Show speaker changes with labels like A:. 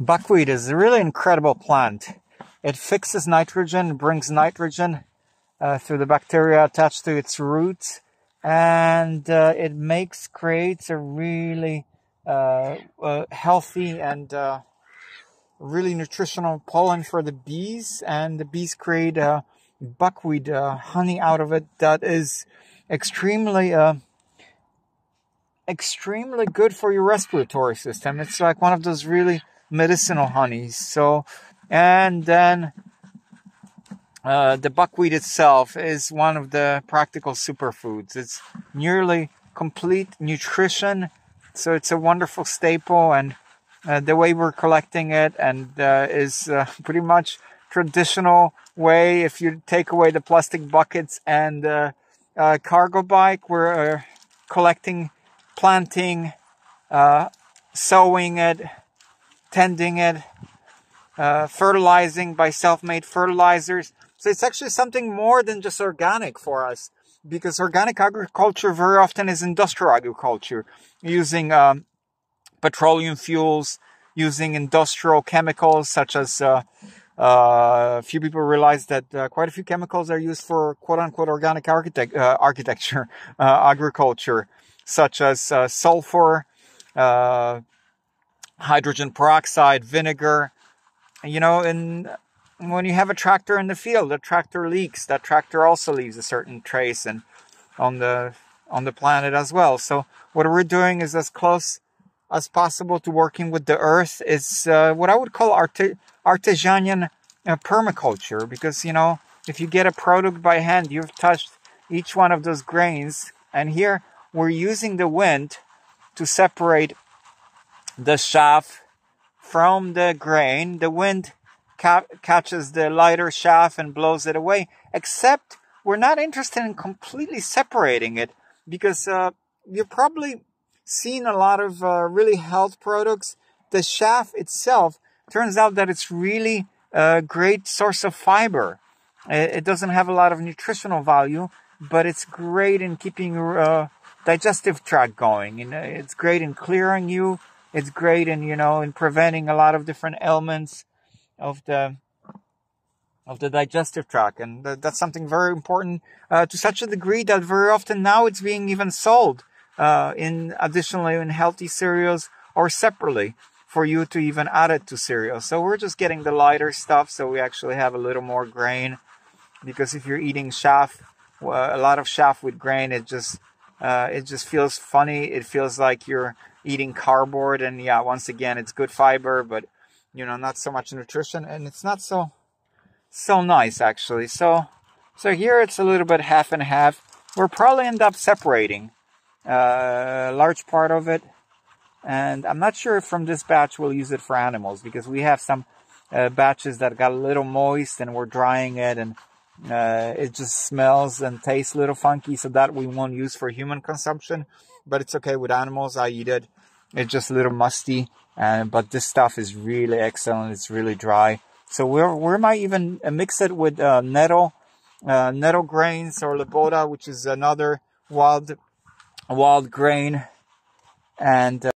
A: Buckwheat is a really incredible plant. It fixes nitrogen, brings nitrogen through the bacteria attached to its roots, and it creates a really healthy and really nutritional pollen for the bees, and the bees create buckwheat honey out of it that is extremely good for your respiratory system. It's like one of those really medicinal honeys. So, and then the buckwheat itself is one of the practical superfoods. It's nearly complete nutrition, so it's a wonderful staple. And the way we're collecting it and is pretty much traditional way. If you take away the plastic buckets and cargo bike, we're collecting, planting, sowing it, tending it, fertilizing by self-made fertilizers. So it's actually something more than just organic for us, because organic agriculture very often is industrial agriculture, using petroleum fuels, using industrial chemicals such as few people realize that quite a few chemicals are used for quote-unquote organic agriculture, such as sulfur, hydrogen peroxide, vinegar. You know, and when you have a tractor in the field, the tractor leaks. That tractor also leaves a certain trace and on the planet as well. So what we're doing is as close as possible to working with the earth. Is what I would call artisan permaculture, because, you know, if you get a product by hand, you've touched each one of those grains. And here we're using the wind to separate the chaff from the grain. The wind catches the lighter chaff and blows it away, except we're not interested in completely separating it, because you've probably seen a lot of really health products. The chaff itself, turns out that it's really a great source of fiber. It doesn't have a lot of nutritional value, but it's great in keeping your digestive tract going. You know, it's great in clearing you. It's great in, you know, in preventing a lot of different ailments of the digestive tract. And that's something very important to such a degree that very often now it's being even sold additionally in healthy cereals or separately for you to even add it to cereals. So we're just getting the lighter stuff, so we actually have a little more grain, because if you're eating chaff, a lot of chaff with grain, it just feels funny. It feels like you're eating cardboard, and yeah, once again, it's good fiber, but, you know, not so much nutrition, and it's not so nice actually. So here it's a little bit half and half. We'll probably end up separating a large part of it, and I'm not sure if from this batch we'll use it for animals, because we have some batches that got a little moist and we're drying it, and it just smells and tastes a little funky, so that we won't use for human consumption. But it's okay with animals. I eat it. It's just a little musty, but this stuff is really excellent. It's really dry. So we might even mix it with nettle grains, or leboda, which is another wild grain, and